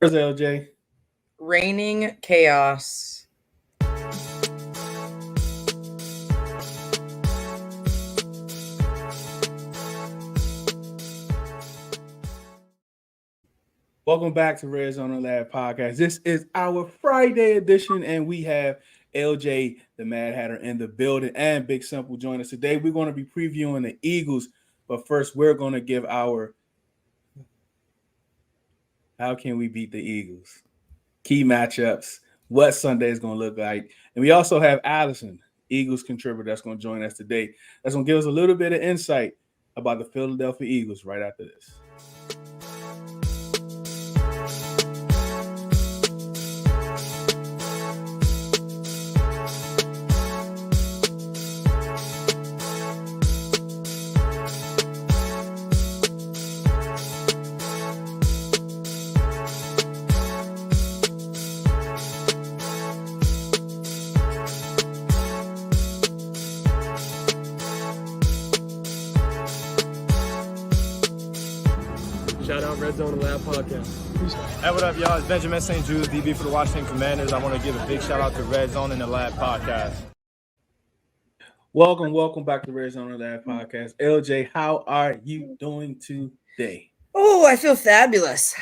Where's LJ? Raining chaos. Welcome back to Redzone In the Lab podcast. This is our Friday edition, and we have LJ, the Mad Hatter, in the building, and BigSimple join us today. We're going to be previewing the Eagles, but first, we're going to give our how can we beat the Eagles key matchups, what Sunday is going to look like, and we also have Allison, Eagles contributor, that's going to join us today. That's going to give us a little bit of insight about the Philadelphia Eagles right after this. Shout out Redzone In the Lab podcast. Hey, what up, y'all? It's Benjamin St. Jude, DB for the Washington Commanders. I want to give a big shout out to Redzone In the Lab podcast. Welcome back to Redzone In the Lab podcast. LJ, how are you doing today? Oh, I feel fabulous.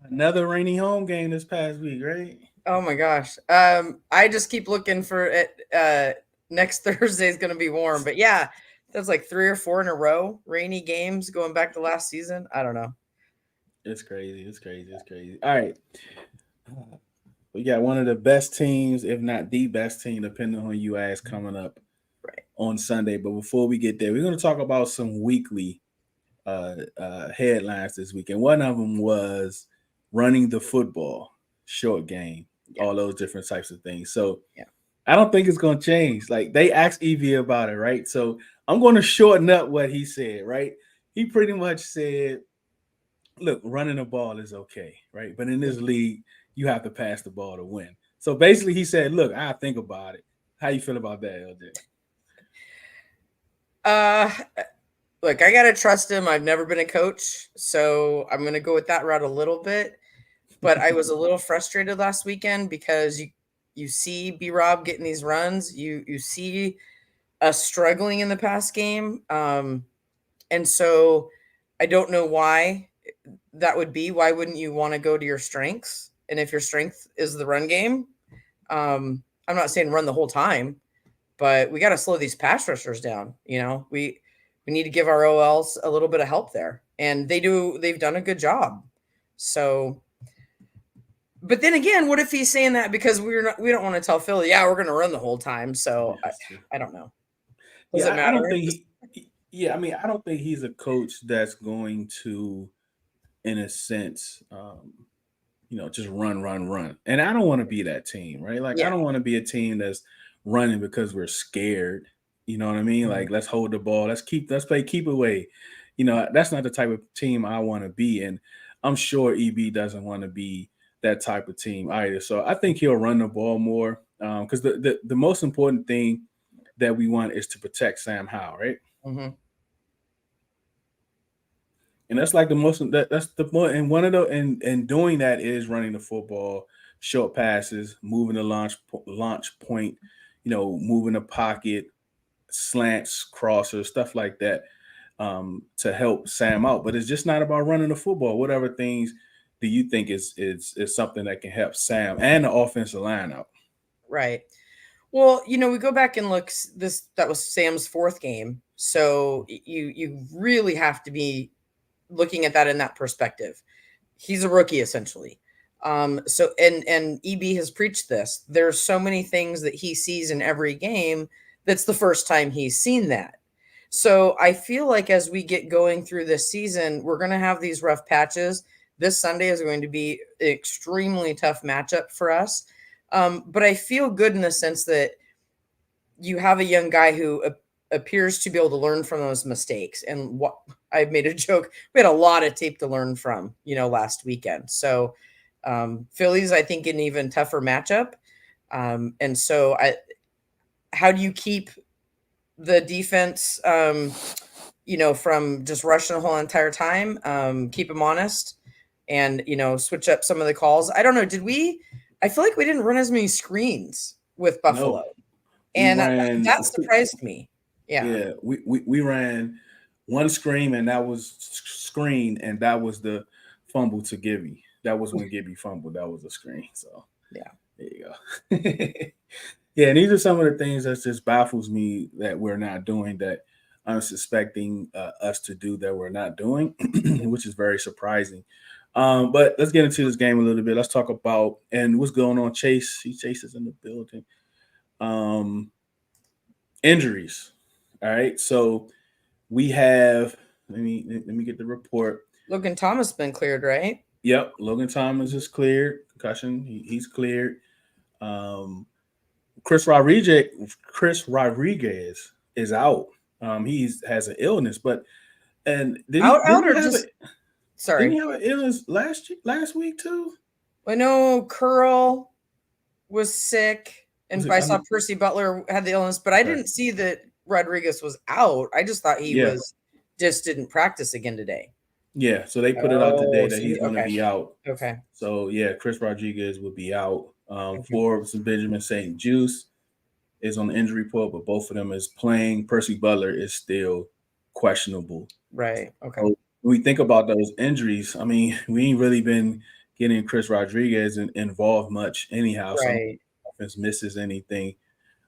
Another rainy home game this past week, right? Oh my gosh. I just keep looking for it. Next Thursday is going to be warm, but yeah, that's like 3 or 4 in a row rainy games going back to last season. I don't know. It's crazy. All right. We got one of the best teams, if not the best team, depending on who you ask, coming up on Sunday. But before we get there, we're going to talk about some weekly headlines this week. And one of them was running the football, short game, all those different types of things. So I don't think it's going to change. Like, they asked Evie about it, right? So I'm going to shorten up what he said, right? He pretty much said, look, running the ball is okay, right? But in this league, you have to pass the ball to win. So basically he said, look, I think about it. How you feel about that, LJ? Look, I got to trust him. I've never been a coach, so I'm going to go with that route a little bit. But I was a little frustrated last weekend because you see B-Rob getting these runs. You see us struggling in the pass game. And so I don't know why that would be. Why wouldn't you want to go to your strengths? And if your strength is the run game, I'm not saying run the whole time, but we got to slow these pass rushers down. You know, we need to give our OLs a little bit of help there. And they've done a good job. So, but then again, what if he's saying that because we don't want to tell Philly, yeah, we're going to run the whole time. So I don't know. Does it matter? I don't think I don't think he's a coach that's going to, in a sense, just run. And I don't want to be that team, right? Like, I don't want to be a team that's running because we're scared. You know what I mean? Mm-hmm. Like, let's hold the ball. Let's play keep away. You know, that's not the type of team I want to be. And I'm sure EB doesn't want to be that type of team either. So I think he'll run the ball more because the most important thing that we want is to protect Sam Howell, right? Mm-hmm. And that's like the most. That's the point. And one of the and doing that is running the football, short passes, moving the launch point, moving the pocket, slants, crossers, stuff like that, to help Sam out. But it's just not about running the football. Whatever things do you think is something that can help Sam and the offensive line out? Right. Well, we go back and look. That was Sam's 4th game, so you really have to be looking at that in that perspective. He's a rookie essentially. So and EB has preached this. There's so many things that he sees in every game that's the first time he's seen that. So I feel like as we get going through this season, we're going to have these rough patches. This Sunday is going to be an extremely tough matchup for us. But I feel good in the sense that you have a young guy who appears to be able to learn from those mistakes. And what I've made a joke, we had a lot of tape to learn from, last weekend. So Phillies, I think, an even tougher matchup. And so how do you keep the defense, from just rushing the whole entire time. Keep him honest and, switch up some of the calls. I don't know. I feel like we didn't run as many screens with Buffalo. No, And that surprised me. Yeah. We ran one screen and that was that was the fumble to Gibby. That was when Gibby fumbled. That was a screen. So yeah, there you go. Yeah, and these are some of the things that just baffles me that we're not doing that I'm suspecting us to do that we're not doing, which is very surprising. But let's get into this game a little bit. Let's talk about and what's going on. Chase is in the building. Injuries. All right, so we have. Let me get the report. Logan Thomas been cleared, right? Yep, Logan Thomas is cleared. Concussion. He's cleared. Chris Rodriguez is out. He has an illness, but didn't he have an illness last week too? I know Curl was sick, and I saw Percy Butler had the illness, but I didn't see that Rodriguez was out. I just thought he didn't practice again today. Yeah, so they put it out today that he's going to be out. Okay. So yeah, Chris Rodriguez will be out. Forbes and Benjamin St. Juice is on the injury report, but both of them is playing. Percy Butler is still questionable. Right. Okay. So when we think about those injuries, I mean, we ain't really been getting Chris Rodriguez involved much anyhow. Right. Some offense misses anything.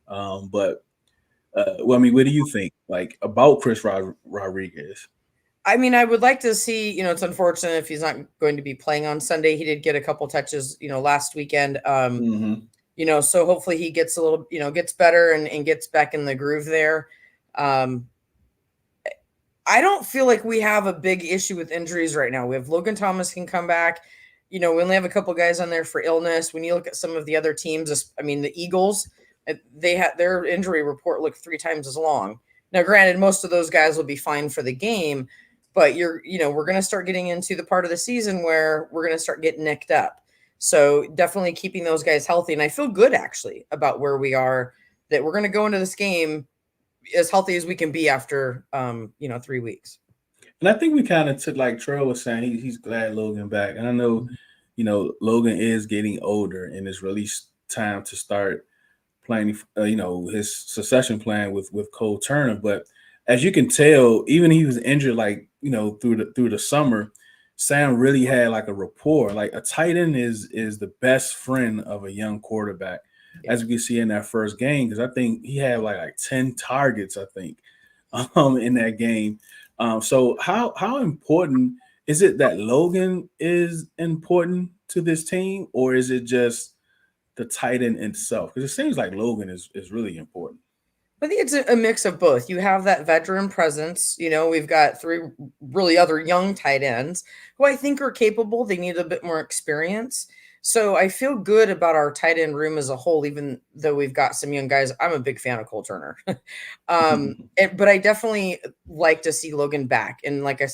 But what do you think about Chris Rodriguez? I mean, I would like to see, it's unfortunate if he's not going to be playing on Sunday. He did get a couple touches, last weekend. So hopefully he gets a little, gets better and gets back in the groove there. I don't feel like we have a big issue with injuries right now. We have Logan Thomas can come back. We only have a couple guys on there for illness. When you look at some of the other teams, the Eagles, they had their injury report looked 3 times as long. Now, granted, most of those guys will be fine for the game, but we're going to start getting into the part of the season where we're going to start getting nicked up. So definitely keeping those guys healthy. And I feel good actually about where we are, that we're going to go into this game as healthy as we can be after, 3 weeks. And I think we kind of took, like Trell was saying, he's glad Logan back. And I know, Logan is getting older and it's really time to start playing, his succession plan with Cole Turner. But as you can tell, even he was injured, through the summer, Sam really had a rapport. Like a tight end is the best friend of a young quarterback, as we can see in that first game. Because I think he had like 10 targets, I think, in that game. So how important is it that Logan is important to this team, or is it just the tight end itself? Because it seems like Logan is really important. I think it's a mix of both. You have that veteran presence. We've got 3 really other young tight ends who I think are capable. They need a bit more experience. So I feel good about our tight end room as a whole, even though we've got some young guys. I'm a big fan of Cole Turner. But I definitely like to see Logan back. And like I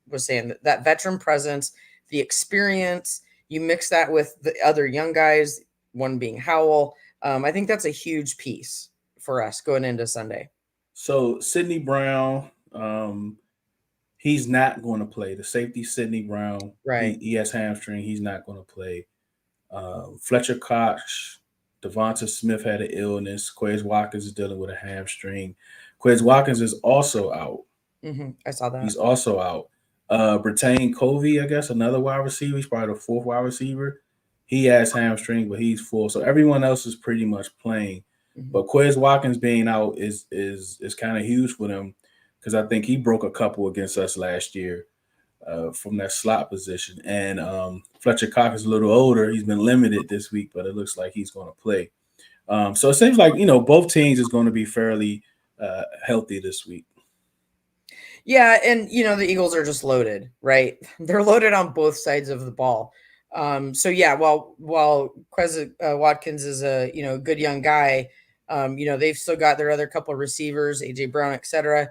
was saying, that veteran presence, the experience, you mix that with the other young guys, one being Howell. I think that's a huge piece for us going into Sunday. So Sidney Brown, he's not going to play. The safety Sidney Brown, right? He has hamstring. He's not going to play. Fletcher Cox, Devonta Smith had an illness. Quez Watkins is dealing with a hamstring. Quez Watkins is also out. I saw that. He's also out. Britain Covey, I guess, another wide receiver. He's probably the 4th wide receiver. He has hamstring, but he's full. So everyone else is pretty much playing. But Quez Watkins being out is kind of huge for them, because I think he broke a couple against us last year from that slot position. And Fletcher Cox is a little older. He's been limited this week, but it looks like he's going to play. So it seems like, both teams is going to be fairly healthy this week. Yeah, and, the Eagles are just loaded, right? They're loaded on both sides of the ball. So, yeah, while Quez Watkins is a, good young guy, they've still got their other couple of receivers, AJ Brown, et cetera.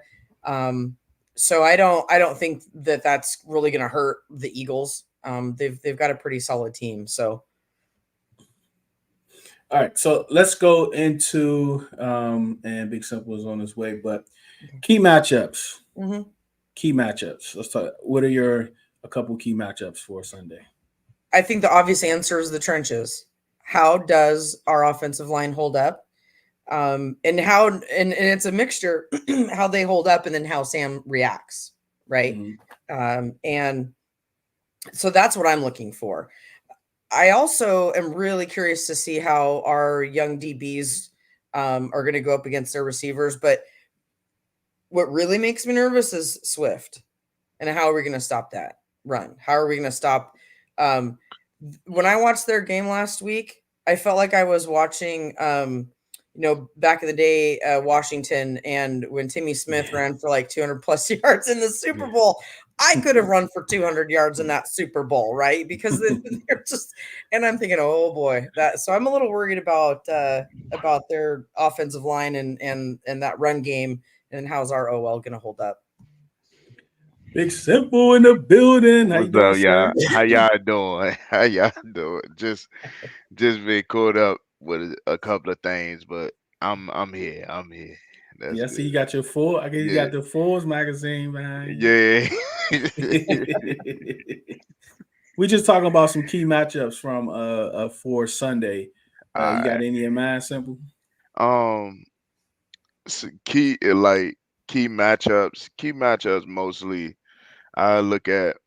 So I don't think that that's really going to hurt the Eagles. They've got a pretty solid team. So. All right, so let's go into and BigSimple is on his way, but key matchups. Mm-hmm. Key matchups. Let's talk. What are a couple key matchups for Sunday? I think the obvious answer is the trenches. How does our offensive line hold up? And it's a mixture how they hold up and then how Sam reacts, right? Mm-hmm. And so that's what I'm looking for. I also am really curious to see how our young DBs are going to go up against their receivers. But what really makes me nervous is Swift. And how are we going to stop that run? How are we going to stop? When I watched their game last week, I felt like I was watching, back in the day, Washington, and when Timmy Smith ran for like 200 plus yards in the Super Bowl. I could have run for 200 yards in that Super Bowl, right? Because they're just, and I'm thinking, oh boy, so I'm a little worried about their offensive line and that run game, and how's our OL going to hold up? BigSimple in the building. How you What's doing, up, y'all? sir? How y'all doing? How y'all doing? Just been caught up with a couple of things, but I'm here. I'm here. That's Yeah, I see you good. got your full. I guess you Yeah, got the Forbes magazine behind yeah. you. We just talking about some key matchups from for Sunday. All You got right. any in mind, Simple? Um, key like key matchups. Key matchups mostly. I look at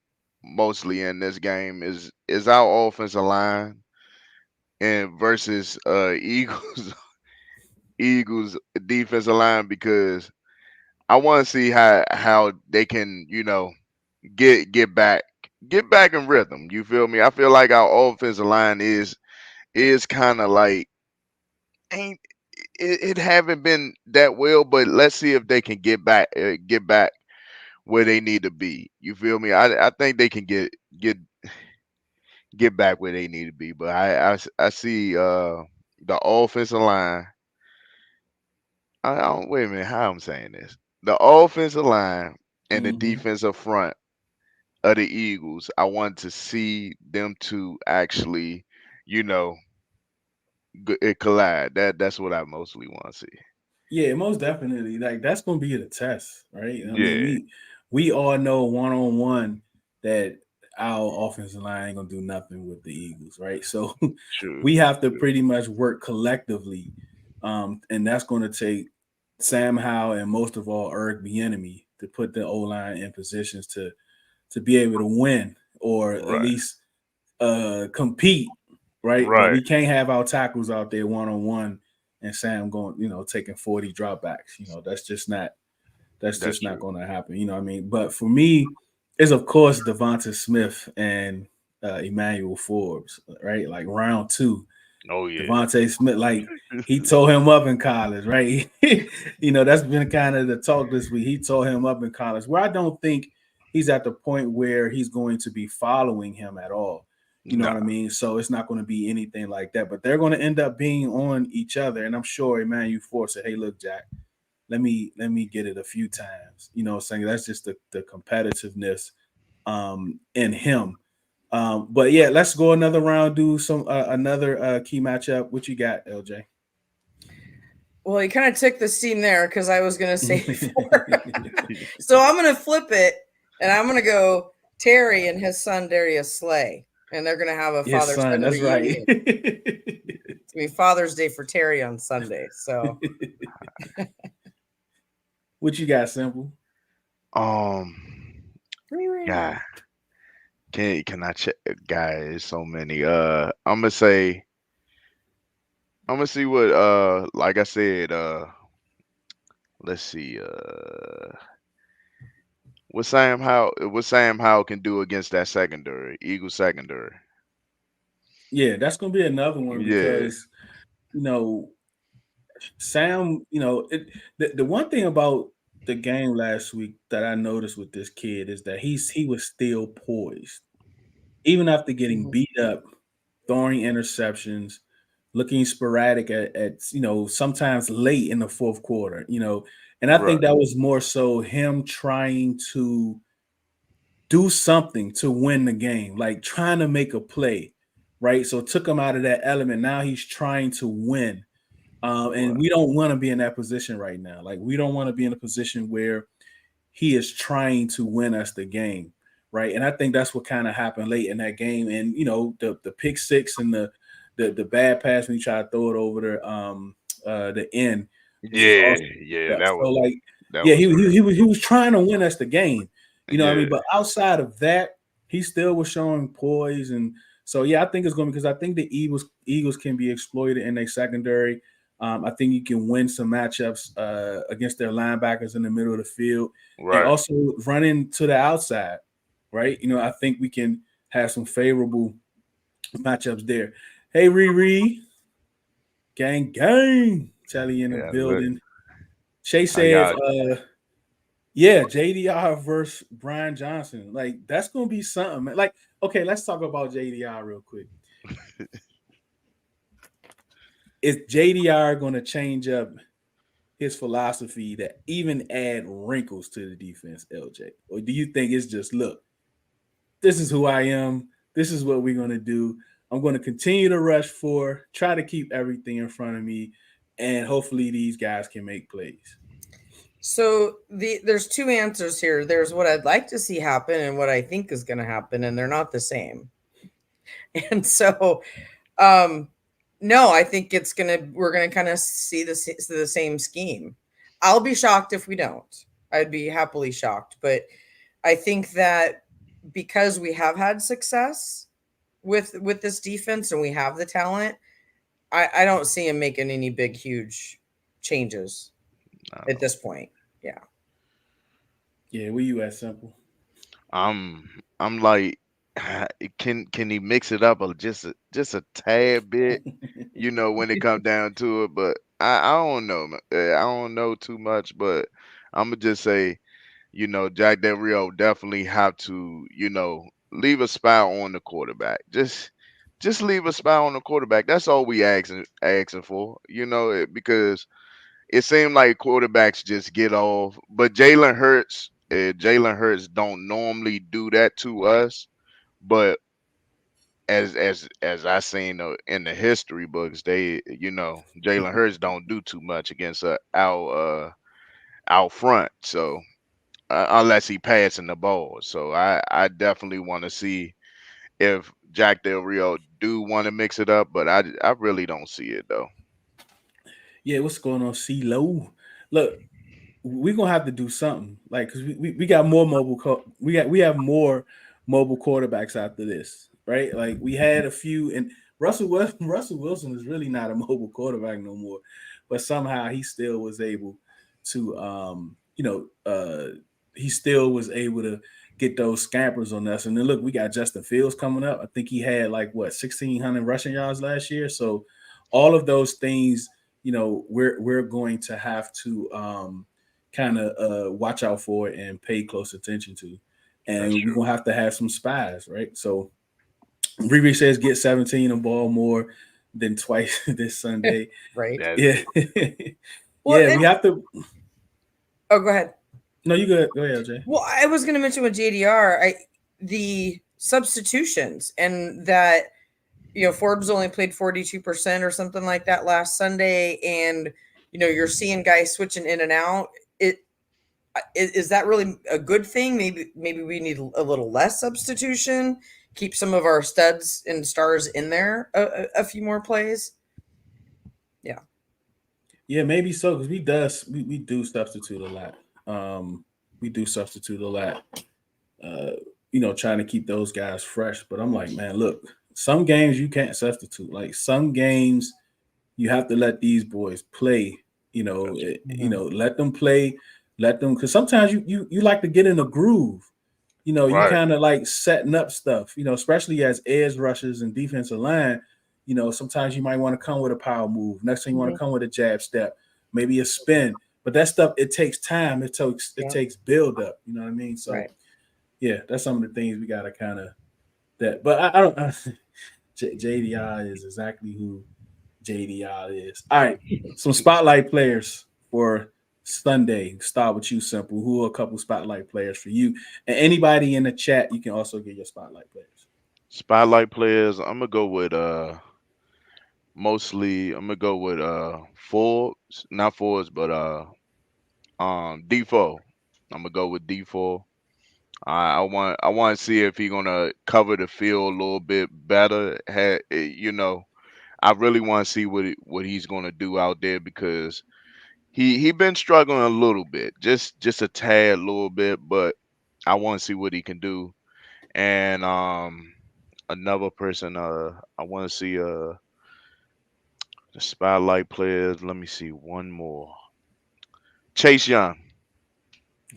mostly in this game is our offensive line and versus Eagles Eagles defensive line because I want to see how they can, get back in rhythm. You feel me? I feel like our offensive line is kind of like ain't it haven't been that well, but let's see if they can get back where they need to be. You feel me? I think they can get back where they need to be, but I see the offensive line. I don't wait a minute. How I'm saying this? The offensive line and the Mm-hmm. defensive front of the Eagles, I want to see them to actually, you know, it collide. That's what I mostly want to see. Yeah, most definitely. Like that's gonna be the test, right? I mean, Yeah, we all know 1-on-1 that our offensive line ain't gonna do nothing with the Eagles, right? So true, we have to true. pretty much work collectively, and that's going to take Sam Howell and most of all Eric Bieniemy to put the O line in positions to be able to win or at Right, least compete, right? But right. we can't have our tackles out there 1-on-1 and Sam going, taking 40 dropbacks. That's That's just not true. going to happen. You know what I mean? But for me, is of course Devonta Smith and Emmanuel Forbes, right? Like round two. Oh yeah. Devontae Smith, like he tore him up in college, right? That's been kind of the talk this week. He tore him up in college, where I don't think he's at the point where he's going to be following him at all. You know Nah, what I mean? So it's not going to be anything like that. But they're going to end up being on each other, and I'm sure Emmanuel Ford said, "Hey, look, Jack, let me get it a few times." Saying that's just the competitiveness in him. But yeah, let's go another round. Do some another key matchup. What you got, LJ? Well, you kind of took the steam there because I was going to say four. So I'm going to flip it, and I'm going to go Terry and his son Darius Slay, and they're going to have a His son. father-son That's right. reunion. It's going to be Father's Day for Terry on Sunday. So What you got, Simple? yeah. Can I check? Guys, so many. I'm gonna see what like I said let's see what Sam Howell can do against that secondary Eagle secondary. Yeah, that's gonna be another one Yeah, because you know Sam. The one thing about the game last week that I noticed with this kid is that he was still poised even after getting Mhm. beat up, throwing interceptions, looking sporadic at sometimes late in the fourth quarter, and I think right, that was more so him trying to do something to win the game, like trying to make a play, right? So it took him out of that element. Now he's trying to win. And right, we don't want to be in that position right now. Like we don't want to be in a position where he is trying to win us the game, right? And I think that's what kind of happened late in that game. And the pick six and the bad pass when you try to throw it over the end, which was Yeah, awesome. yeah, Yeah. So like, that yeah, was he crazy. was trying to win us the game. You know what I Yeah, mean? But outside of that, he still was showing poise. And so yeah, I think it's going to, because I think the Eagles can be exploited in their secondary. I think you can win some matchups against their linebackers in the middle of the field, and right. also running to the outside, right? I think we can have some favorable matchups there. Hey, Riri, gang, gang, Telly in the Yeah, look building. Shay how said, y'all. yeah, JDR versus Brian Johnson. Like, that's gonna be something, man. Like, okay, let's talk about JDR real quick. Is JDR gonna change up his philosophy to even add wrinkles to the defense, LJ? Or do you think it's just, look, this is who I am, this is what we're gonna do. I'm gonna continue to rush for, try to keep everything in front of me, and hopefully these guys can make plays. So there's two answers here. There's what I'd like to see happen and what I think is going to happen, and they're not the same. And so, um, no, I think we're gonna kind of see the same scheme. I'll be shocked if we don't. I'd be happily shocked, but I think that because we have had success with this defense and we have the talent, I don't see him making any big huge changes at this point. Yeah. Yeah, where you at, Simple? I'm I'm like, can he mix it up just a tad bit, when it comes down to it? But I don't know. I don't know too much, but I'm gonna just say, Jack Del Rio definitely have to, leave a spot on the quarterback. Just leave a spot on the quarterback. That's all we asking for, because it seemed like quarterbacks just get off. But Jalen Hurts don't normally do that to us. But as I seen in the history books, Jalen Hurts don't do too much against out front. So unless he passing the ball, so I definitely want to see if Jack Del Rio do want to mix it up, but I really don't see it though. Yeah, what's going on, C-Lo? Look, we're gonna have to do something, like, because we got more we have more mobile quarterbacks after this, right? Like, we had a few, and Russell Wilson is really not a mobile quarterback no more, but somehow he still was able to he still was able to get those scampers on us. And then look, we got Justin Fields coming up. I think he had like, what, 1,600 rushing yards last year. So all of those things, we're going to have to kind of watch out for and pay close attention to. That's And we're true. gonna have to have some spies, right? So Riri says get 17 and ball more than twice this Sunday. Right. That's Yeah. Well, Yeah, we have to. oh, go ahead. No, you good. Go ahead, Jay. Well, I was going to mention with JDR, the substitutions, and that Forbes only played 42% or something like that last Sunday, and you're seeing guys switching in and out. Is that really a good thing? Maybe we need a little less substitution, keep some of our studs and stars in there a few more plays. Yeah. Yeah, maybe so, because we do substitute a lot. We do substitute a lot. Uh, trying to keep those guys fresh. But I'm like, man, look, some games you can't substitute. Like, some games you have to let these boys play. Let them play, let them, because sometimes you like to get in a groove. You right. kind of like setting up stuff. Especially as edge rushers and defensive line. Sometimes you might want to come with a power move. Next thing you want to come with a jab step, maybe a spin. But that stuff, it takes time. It takes build up. You know what I mean? So Right. yeah, that's some of the things we gotta kind of that. But I don't. JDI is exactly who JDI is. All right, some spotlight players for Sunday. Start with you, Simple. Who are a couple spotlight players for you? And anybody in the chat, you can also get your spotlight players. Spotlight players. I'm gonna go with Forbes, not Forbes, but Defoe. I'm gonna go with D4. I want to see if he's gonna cover the field a little bit better. I really want to see what he's gonna do out there because he been struggling a little bit, just a tad, little bit, but I want to see what he can do. And another person, I want to see the spotlight players. Let me see one more. Chase Young.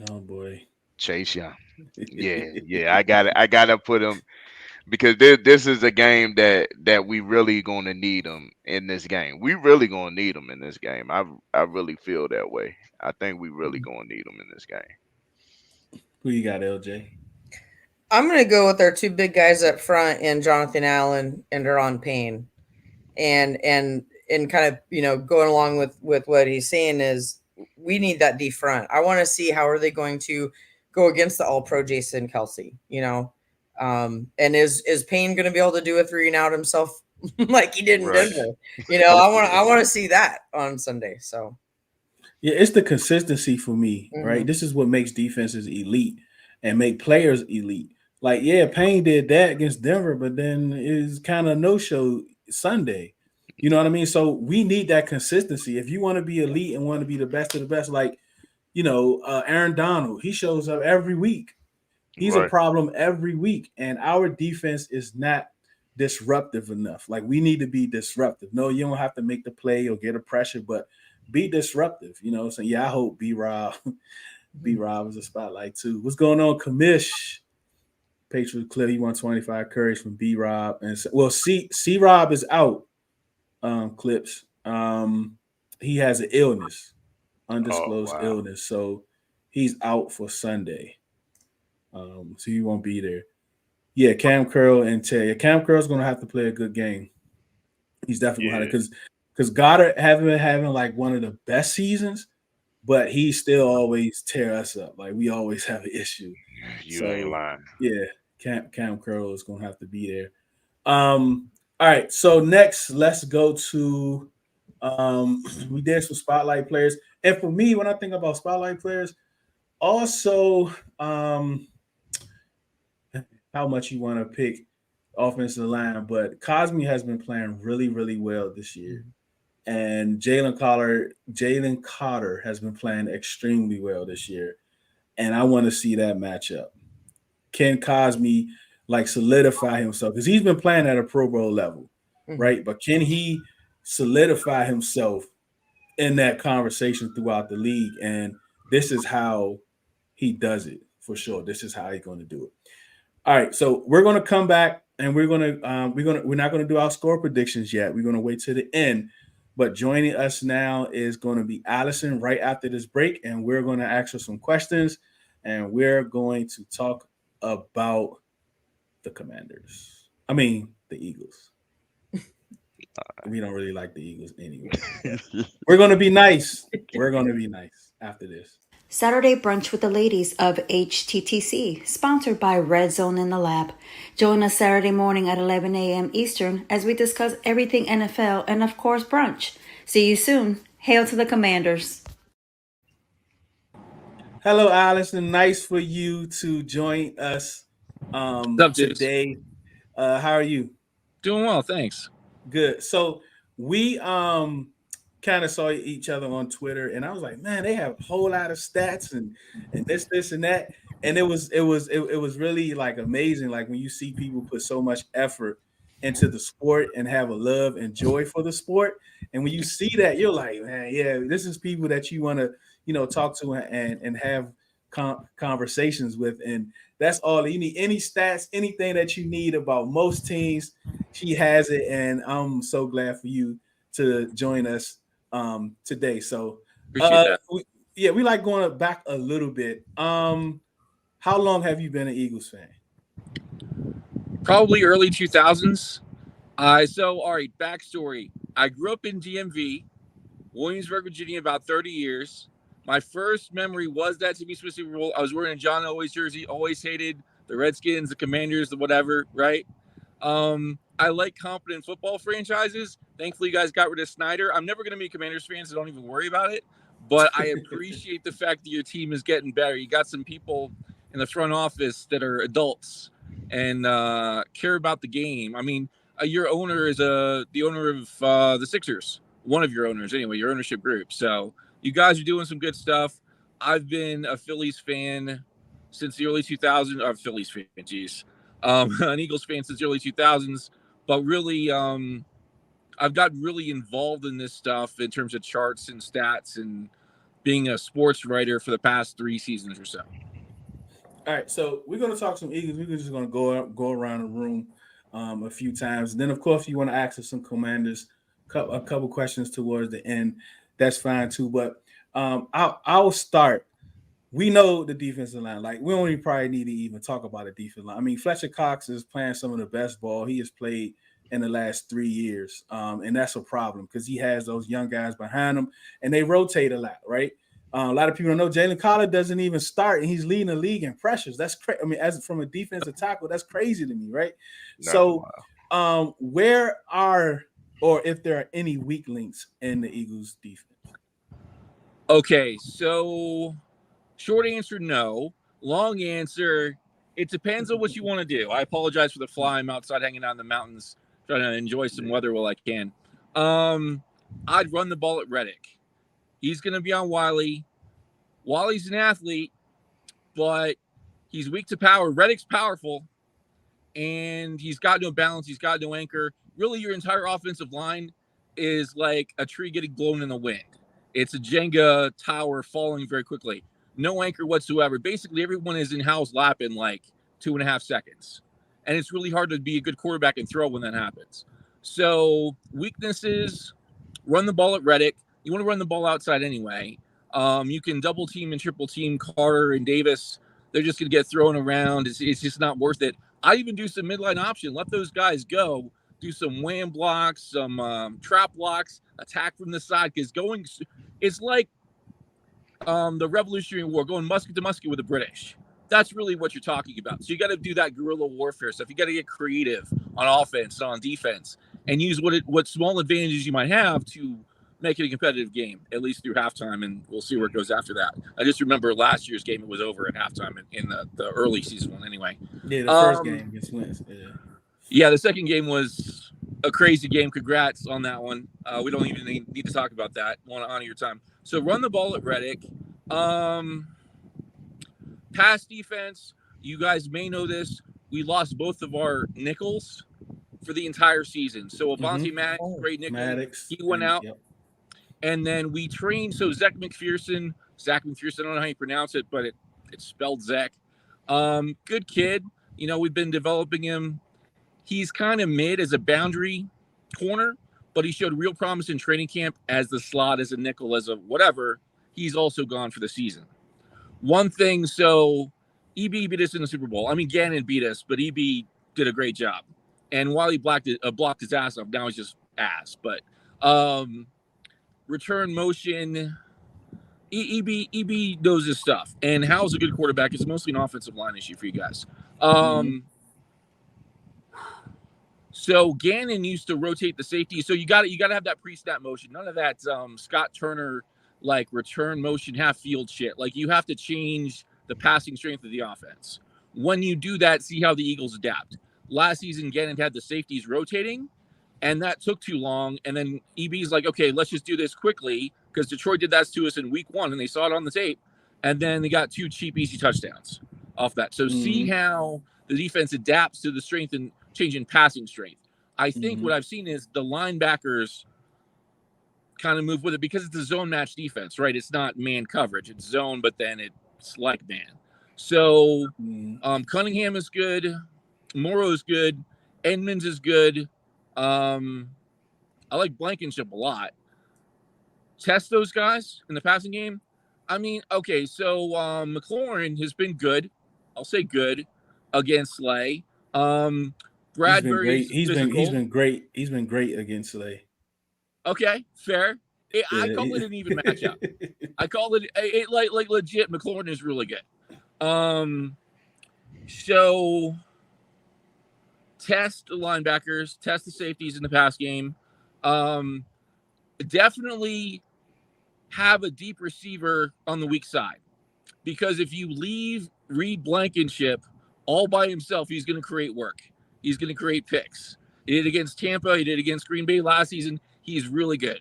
Oh boy. Chase Young. Yeah. I gotta put him because this is a game that we really gonna need him in this game. We really gonna need him in this game. I really feel that way. I think we really gonna need him in this game. Who you got, LJ? I'm going to go with our two big guys up front and Jonathan Allen and Deron Payne. And kind of, going along with what he's saying is we need that D front. I want to see how are they going to go against the All-Pro Jason Kelsey, and is Payne going to be able to do a 3-and-out himself like he did in Right. Denver? I want to see that on Sunday. So yeah, it's the consistency for me, right? Mhm. This is what makes defenses elite and make players elite. Like, yeah, Payne did that against Denver, but then it's kind of no-show Sunday. You know what I mean? So we need that consistency. If you want to be elite and want to be the best of the best, like, Aaron Donald, he shows up every week. He's a Right. problem every week, and our defense is not disruptive enough. Like, we need to be disruptive. No, you don't have to make the play or get a pressure, but be disruptive. So yeah, I hope B-Rob is a spotlight too. What's going on, Kamish? Patriot Clip, he won 25 carries from B-Rob. And C-Rob is out, Clips. He has an illness, Oh undisclosed wow. illness. So he's out for Sunday. So he won't be there. Yeah, Cam Curl and Tay. Yeah, Cam Curl's gonna have to play a good game. He's definitely gonna have to because Goddard haven't been having like one of the best seasons, but he still always tear us up. Like we always have an issue. You ain't So lying. yeah, Cam Curl is gonna have to be there. All right. So next, let's go to we did some spotlight players. And for me, when I think about spotlight players, also how much you want to pick offensive line, but Cosme has been playing really, really well this year. And Jalen Carter has been playing extremely well this year. And I want to see that matchup. Can Cosme like solidify himself? Because he's been playing at a Pro Bowl level, right? But can he solidify himself in that conversation throughout the league? And this is how he does it for sure. This is how he's going to do it. All right, so we're going to come back and we're not going to do our score predictions yet. We're going to wait to the end. But joining us now is going to be Allison right after this break, and we're going to ask her some questions, and we're going to talk about the Commanders. I mean, the Eagles. We don't really like the Eagles anyway. We're going to be nice. We're going to be nice after this. Saturday Brunch with the Ladies of HTTC, sponsored by Redzone In the Lab. Join us Saturday morning at 11 a.m. Eastern as we discuss everything NFL and, of course, brunch. See you soon. Hail to the Commanders. Hello, Allison. Nice for you to join us today. How are you? Doing well, thanks. Good. So we kind of saw each other on Twitter, and I was like, man, they have a whole lot of stats and this and that, and it was really like amazing. Like when you see people put so much effort into the sport and have a love and joy for the sport, and when you see that, you're like, man, yeah, this is people that you want to talk to and have conversations with, and that's all you need. Any stats, anything that you need about most teams, she has it, and I'm so glad for you to join us today. So we like going back a little bit. How long have you been an Eagles fan? Probably early 2000s. All right, backstory. I grew up in DMV, Williamsburg, Virginia, about 30 years. My first memory was that TV Super Bowl. I was wearing a John Elway jersey, always hated the Redskins, the Commanders, the whatever, right? I like competent football franchises. Thankfully, you guys got rid of Snyder. I'm never going to be a Commanders fan, so don't even worry about it. but I appreciate the fact that your team is getting better. You got some people in the front office that are adults and care about the game. I mean, your owner is the owner of the Sixers, one of your owners anyway, your ownership group. So you guys are doing some good stuff. I've been a Phillies fan since the early 2000s. Phillies fan, geez. An Eagles fan since the early 2000s. But really, I've gotten really involved in this stuff in terms of charts and stats and being a sports writer for the past 3 seasons or so. All right, so we're going to talk some Eagles. We're just going to go around the room a few times. And then, of course, if you want to ask us some Commanders, a couple questions towards the end, that's fine too. But I'll start. We know the defensive line. Like, we don't even probably need to even talk about the defensive line. I mean, Fletcher Cox is playing some of the best ball he has played in the last 3 years. And that's a problem because he has those young guys behind him, and they rotate a lot, right? A lot of people don't know Jalen Collar doesn't even start, and he's leading the league in pressures. That's crazy. I mean, as from a defensive tackle, that's crazy to me, right? Where are, or if there are any weak links in the Eagles defense? Okay, so short answer, no. Long answer, it depends on what you want to do. I apologize for the fly. I'm outside hanging out in the mountains, trying to enjoy some weather while I can. I'd run the ball at Reddick. He's going to be on Wiley. Wiley's an athlete, but he's weak to power. Reddick's powerful, and he's got no balance. He's got no anchor. Really, your entire offensive line is like a tree getting blown in the wind. It's a Jenga tower falling very quickly. No anchor whatsoever. Basically, everyone is in Hal's lap in like 2.5 seconds. And it's really hard to be a good quarterback and throw when that happens. So weaknesses, run the ball at Reddick. You want to run the ball outside anyway. You can double team and triple team Carter and Davis. They're just going to get thrown around. It's just not worth it. I even do some midline option. Let those guys go. Do some wham blocks, some trap blocks, attack from the side. Because it's like the Revolutionary War, going musket to musket with the British. That's really what you're talking about. So you got to do that guerrilla warfare stuff. You got to get creative on offense, on defense, and use what small advantages you might have to make it a competitive game, at least through halftime, and we'll see where it goes after that. I just remember last year's game, it was over at halftime in the early season one anyway. Yeah, the first game against Wentz. Yeah, the second game was a crazy game. Congrats on that one. We don't even need to talk about that. Want to honor your time. So run the ball at Reddick. Pass defense, you guys may know this. We lost both of our nickels for the entire season. So Avante Maddox, great nickel, he went out. Yep. And then we trained, so Zach McPherson, I don't know how you pronounce it, but it's spelled Zach. Good kid. You know, we've been developing him. He's kind of mid as a boundary corner, but he showed real promise in training camp as the slot, as a nickel, as a whatever. He's also gone for the season. One thing, so EB beat us in the Super Bowl. I mean, Gannon beat us, but EB did a great job. And while he blocked his ass off, now he's just ass. But return motion, EB knows his stuff. And Hal's a good quarterback. It's mostly an offensive line issue for you guys. So Gannon used to rotate the safety. So you got to have that pre-snap motion. None of that Scott Turner like return motion half field shit. Like, you have to change the passing strength of the offense. When you do that, see how the Eagles adapt. Last season, Gannon had the safeties rotating, and that took too long. And then EB's like, okay, let's just do this quickly, because Detroit did that to us in week 1, and they saw it on the tape. And then they got 2 cheap, easy touchdowns off that. So see how the defense adapts to the strength and change in passing strength. I think what I've seen is the linebackers kind of move with it, because it's a zone match defense, right? It's not man coverage, it's zone, but then it's like man. So Cunningham is good, Morrow is good, Edmonds is good. I like Blankenship a lot. Test those guys in the passing game. I mean, okay, so McLaurin has been good. I'll say good against Slay. Bradbury, he's been great. He's been great against Slay. Okay, fair. I call it an even matchup. I call it like legit. McLaurin is really good. So test the linebackers, test the safeties in the pass game. Definitely have a deep receiver on the weak side. Because if you leave Reed Blankenship all by himself, he's going to create work. He's going to create picks. He did against Tampa. He did against Green Bay last season. He's really good.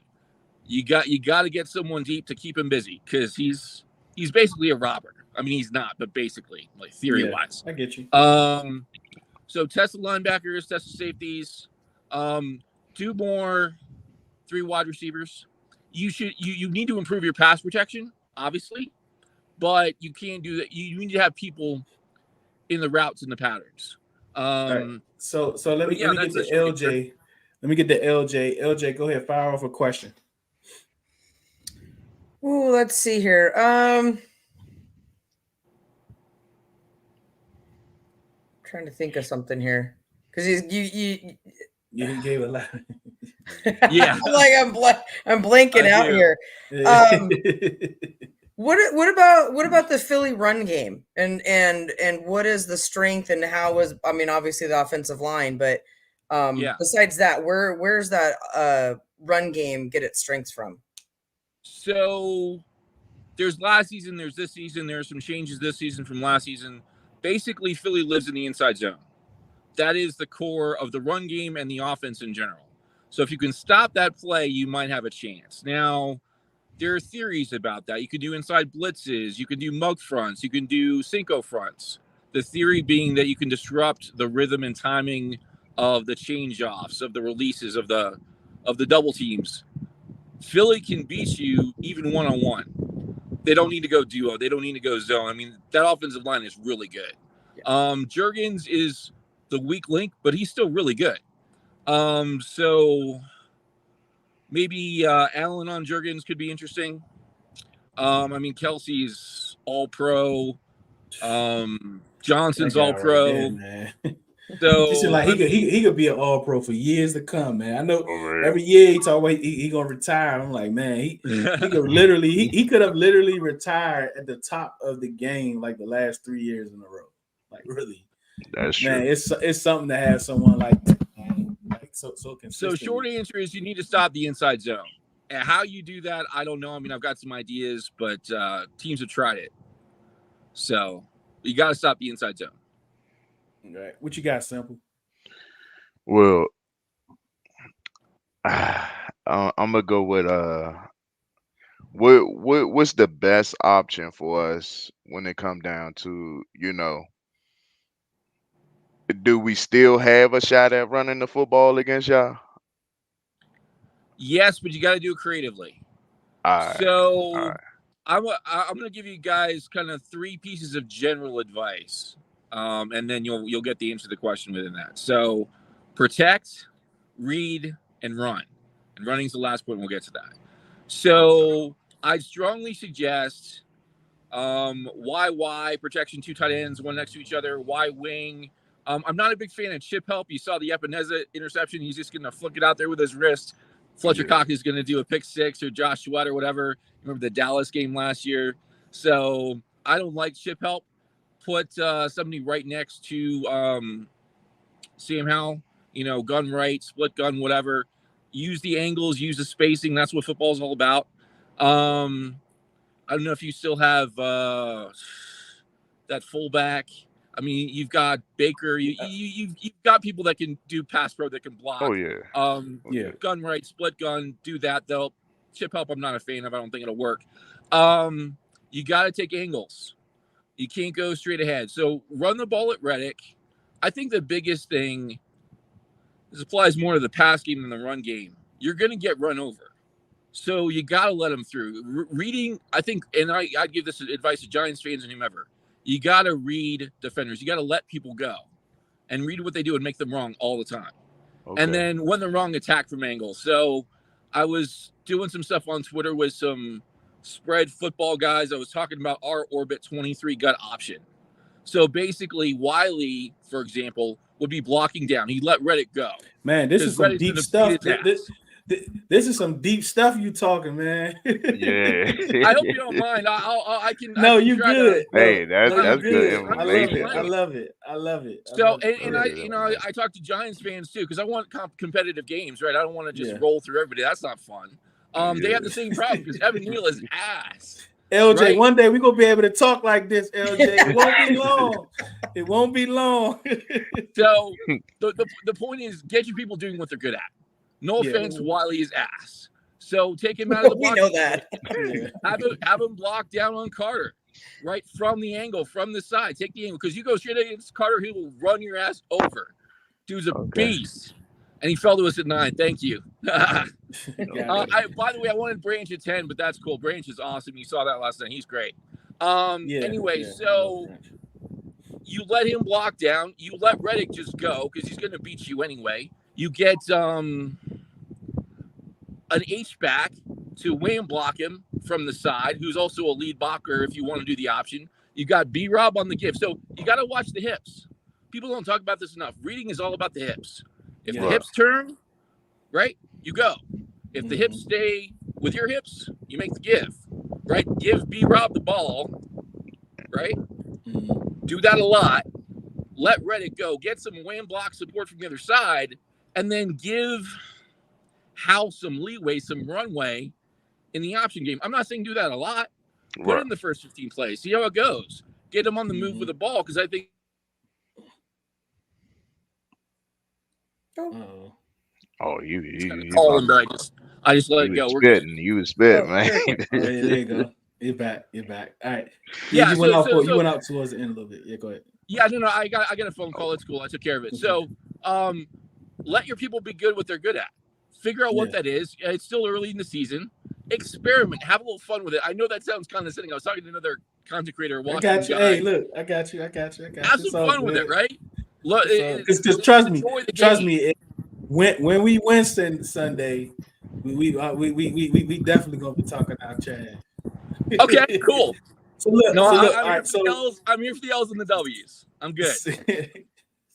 You got to get someone deep to keep him busy because he's basically a robber. I mean, he's not, but basically, like theory-wise. I get you. So test the linebackers, test the safeties. Do more 3 wide receivers. You need to improve your pass protection, obviously, but you can't do that. You need to have people in the routes and the patterns. Right. So let me get the LJ. Let me get the LJ. LJ, go ahead, fire off a question. Ooh, let's see here. Trying to think of something here because You gave a lot. Yeah, like I'm blanking out here. What about the Philly run game and what is the strength and how is, I mean, obviously the offensive line, but besides that, where's that run game get its strengths from? So there's last season, there's this season, there are some changes this season from last season. Basically, Philly lives in the inside zone. That is the core of the run game and the offense in general. So if you can stop that play, you might have a chance. Now, there are theories about that. You can do inside blitzes. You can do mug fronts. You can do Cinco fronts. The theory being that you can disrupt the rhythm and timing of the change-offs, of the releases, of the double teams. Philly can beat you even one-on-one. They don't need to go duo. They don't need to go zone. I mean, that offensive line is really good. Juergens is the weak link, but he's still really good. So maybe Allen on Juergens could be interesting. I mean, Kelsey's all-pro. Johnson's all-pro. Right there, so like he could be an all-pro for years to come, man. I know every year he talk about he gonna retire. I'm like, man, he could literally he could have literally retired at the top of the game like the last 3 years in a row. Like really, that's true. Man, it's something to have someone like that, man. Like so consistent. So short answer is you need to stop the inside zone. And how you do that, I don't know. I mean, I've got some ideas, but teams have tried it. So you got to stop the inside zone. Right. What you got, Simple? Well, I'm gonna go with what's the best option for us when it come down to, you know, do we still have a shot at running the football against y'all? Yes, but you got to do it creatively. All right. I'm going to give you guys kind of 3 pieces of general advice, and then you'll get the answer to the question within that. So, protect, read, and run. And running's the last point. We'll get to that. So, I strongly suggest Y protection, 2 tight ends, one next to each other. Y wing. I'm not a big fan of chip help. You saw the Epineza interception. He's just going to flick it out there with his wrist. Fletcher Cox is going to do a pick 6 or Josh Sweat or whatever. Remember the Dallas game last year? So I don't like chip help. Put somebody right next to Sam Howell, you know, gun right, split gun, whatever. Use the angles, use the spacing. That's what football is all about. I don't know if you still have that fullback. I mean, you've got Baker. You've got people that can do pass pro, that can block. Oh yeah. Gun right, split gun, do that. They'll chip help. I'm not a fan of. I don't think it'll work. You got to take angles. You can't go straight ahead. So run the ball at Reddick. I think the biggest thing, this applies more to the pass game than the run game. You're going to get run over. So you got to let them through. Reading, I think, and I'd give this advice to Giants fans and whomever. You got to read defenders. You got to let people go and read what they do and make them wrong all the time. Okay. And then when they're wrong, attack from angles. So I was doing some stuff on Twitter with some spread football guys. I was talking about our Orbit 23 gut option. So basically, Wiley, for example, would be blocking down. He'd let Reddick go. Man, this is some deep stuff. This is some deep stuff you talking, man. Yeah. I hope you don't mind. I can. No, I can you good. Hey, that's good information. I love it. So, I talk to Giants fans too because I want competitive games, right? I don't want to just roll through everybody. That's not fun. They have the same problem because Evan Neal is ass. LJ, right? one day we're gonna be able to talk like this, LJ. It won't be long. It won't be long. So the point is, get your people doing what they're good at. No offense, Wiley is ass. So take him out of the box. We know that. Have him block down on Carter, right from the angle, from the side. Take the angle because you go straight against Carter, he will run your ass over. Dude's a beast, and he fell to us at 9. Thank you. By the way, I wanted Branch at 10, but that's cool. Branch is awesome. You saw that last night. He's great. Anyway, so you let him block down. You let Reddick just go because he's going to beat you anyway. You get an H-back to wham block him from the side, who's also a lead blocker if you want to do the option. You got B-Rob on the give. So you got to watch the hips. People don't talk about this enough. Reading is all about the hips. If the hips turn, right, you go. If the hips stay with your hips, you make the give, right? Give B-Rob the ball, right? Do that a lot. Let Reddick go. Get some wham block support from the other side, and then give Howe some leeway, some runway in the option game. I'm not saying do that a lot. Put it in the first 15 plays. See how it goes. Get him on the move with the ball because I think. You call him, but I just let it go. You was spitting, man. There you go. You're back. All right. Yeah, you went out towards the end a little bit. Yeah, go ahead. Yeah, no. I got a phone call. It's cool. I took care of it. So, let your people be good what they're good at. Figure out what that is. It's still early in the season. Experiment. Have a little fun with it. I know that sounds condescending. I was talking to another content creator. I got you. Hey, look, I got you. Have some fun with it, right? Because trust me. When we win Sunday, we definitely gonna be talking about Chad. Okay, cool. I'm here for the L's and the W's. I'm good.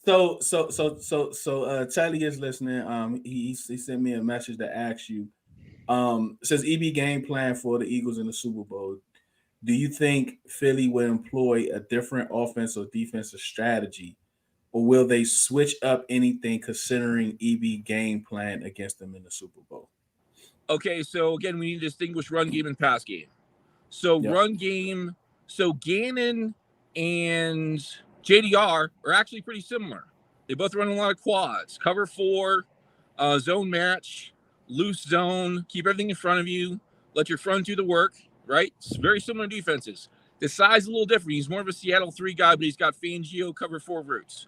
So Telly is listening. He sent me a message to ask you. Says EB game plan for the Eagles in the Super Bowl. Do you think Philly will employ a different offense or defensive strategy, or will they switch up anything considering EB game plan against them in the Super Bowl? Okay, so again, we need to distinguish run game and pass game. So run game, so Gannon and JDR are actually pretty similar. They both run a lot of quads, cover 4, zone match, loose zone, keep everything in front of you, let your front do the work, right? It's very similar defenses. The size is a little different. He's more of a Seattle 3 guy, but he's got Fangio cover 4 roots.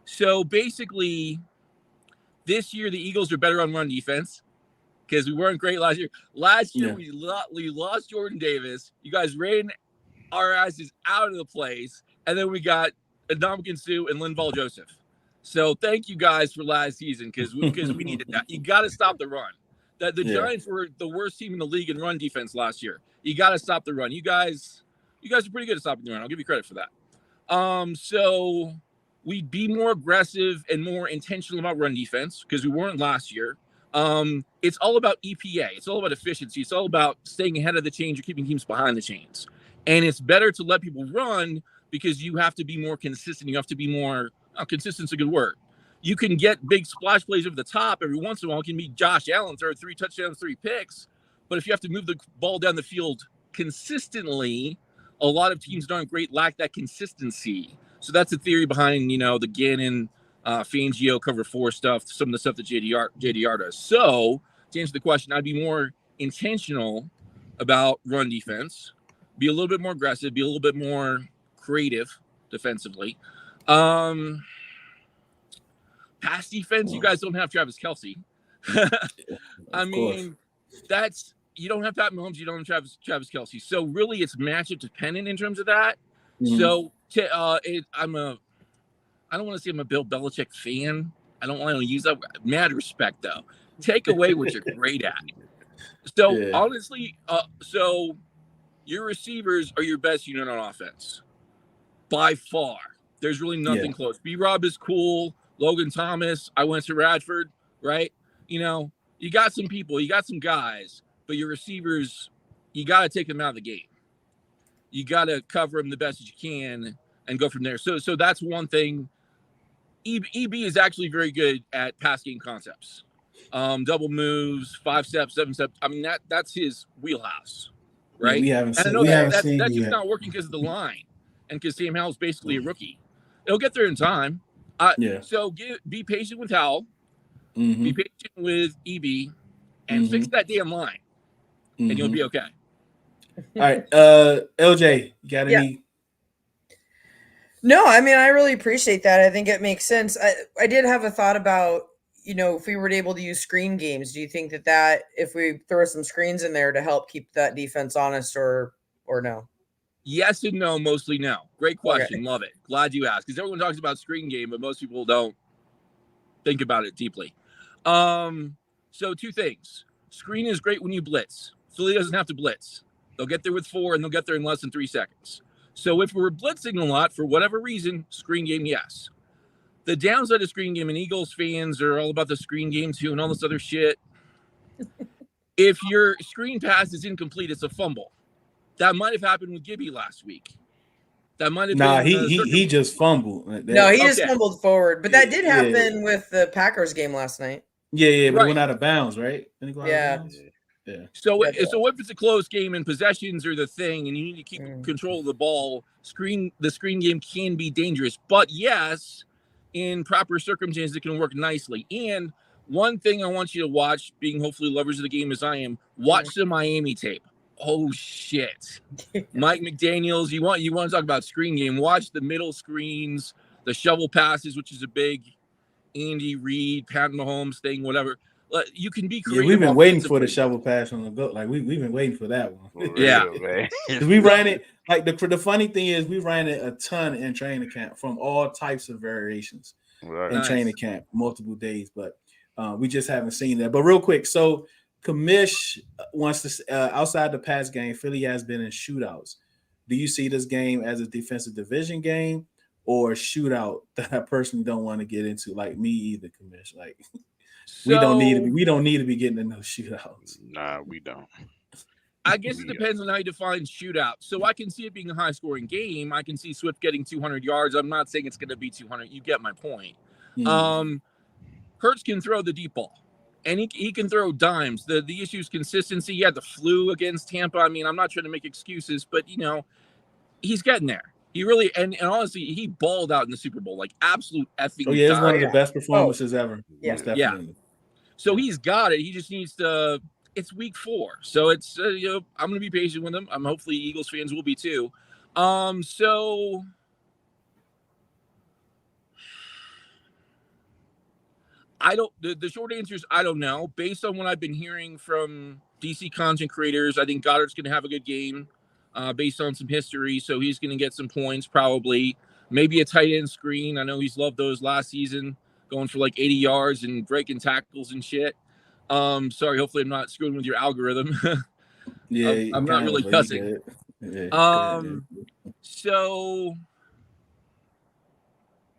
So basically, this year the Eagles are better on run defense because we weren't great last year. Last year we lost Jordan Davis. You guys ran our asses out of the place, and then we got Ndamukong Suh and Linval Joseph. So thank you guys for last season because we needed that. You got to stop the run. The Giants were the worst team in the league in run defense last year. You got to stop the run. You guys are pretty good at stopping the run. I'll give you credit for that. So we'd be more aggressive and more intentional about run defense because we weren't last year. It's all about EPA. It's all about efficiency. It's all about staying ahead of the chains or keeping teams behind the chains. And it's better to let people run because you have to be more consistent. You have to be more consistent's a good word. You can get big splash plays over the top every once in a while. It can be Josh Allen throw 3 touchdowns, 3 picks. But if you have to move the ball down the field consistently, a lot of teams aren't great, lack that consistency. So that's the theory behind, the Gannon, Fangio cover 4 stuff, some of the stuff that JDR does. So to answer the question, I'd be more intentional about run defense, be a little bit more aggressive, be a little bit more creative defensively. Pass defense, you guys don't have Travis Kelce. I mean, you don't have Pat Mahomes, you don't have Travis Kelce. So really, it's matchup dependent in terms of that. Mm-hmm. So I don't want to say I'm a Bill Belichick fan. I don't want to use that. Mad respect though. Take away what you're great at. So honestly, so your receivers are your best unit on offense by far. There's really nothing close. B-Rob is cool. Logan Thomas. I went to Radford, right? You got some people, you got some guys, but your receivers, you got to take them out of the game. You got to cover them the best that you can and go from there. So that's one thing. EB is actually very good at pass game concepts. double moves, 5 steps, 7 steps. I mean, that's his wheelhouse, right? Yeah, we haven't and I seen. know We haven't that's seen just you yet. not working because of the line, and because Sam Howell's basically a rookie. It'll get there in time. Yeah. So be patient with Howell, Mm-hmm. be patient with EB, and fix that damn line, and you'll be okay. All right, LJ, you got any? No, I mean, I really appreciate that. I think it makes sense. I did have a thought about, if we were able to use screen games, do you think that if we throw some screens in there to help keep that defense honest or no? Yes and no, mostly no. Great question. Okay. Love it. Glad you asked, because everyone talks about screen game, but most people don't think about it deeply. So 2 things. Screen is great when you blitz. Philly doesn't have to blitz. They'll get there with 4, and they'll get there in less than 3 seconds. So if we're blitzing a lot for whatever reason, screen game, yes. The downside of screen game, and Eagles fans are all about the screen game too and all this other shit. If your screen pass is incomplete, it's a fumble. That might have happened with Gibby last week. That might have been. He just fumbled. No, he just fumbled forward. But that did happen with the Packers game last night. Yeah, but it went out of bounds, right? Yeah. Yeah. So if it's a close game and possessions are the thing, and you need to keep control of the ball, the screen game can be dangerous. But yes, in proper circumstances, it can work nicely. And one thing I want you to watch, being hopefully lovers of the game as I am, watch the Miami tape. Oh shit. Mike McDaniels, you want to talk about screen game, watch the middle screens, the shovel passes, which is a big Andy Reid, Pat Mahomes thing, whatever. You can be creative. Yeah, we've been waiting for the shovel pass on the go. Like we've been waiting for that one. We ran it. Like the funny thing is, we ran it a ton in training camp from all types of variations in training camp, multiple days. But we just haven't seen that. But real quick, so Commish wants to outside the pass game. Philly has been in shootouts. Do you see this game as a defensive division game or a shootout that I personally don't want to get into? Like me either, Commish. Like. We don't need to be getting in those shootouts. Nah, we don't. I guess it depends on how you define shootout. So I can see it being a high-scoring game. I can see Swift getting 200 yards. I'm not saying it's going to be 200. You get my point. Hurts can throw the deep ball, and he can throw dimes. The issue is consistency. He had the flu against Tampa. I mean, I'm not trying to make excuses, but, he's getting there. He really, and honestly, he balled out in the Super Bowl, like absolute effing. Oh, yeah, it's one of the best performances ever. Yeah. So he's got it. He just needs to. It's week 4, so it's I'm going to be patient with him. I'm hopefully Eagles fans will be too. So I don't. The short answer is I don't know. Based on what I've been hearing from DC content creators, I think Goddard's going to have a good game. Based on some history, so he's going to get some points probably. Maybe a tight end screen. I know he's loved those last season, going for like 80 yards and breaking tackles and shit. Sorry, hopefully I'm not screwing with your algorithm. Yeah, I'm not really cussing. So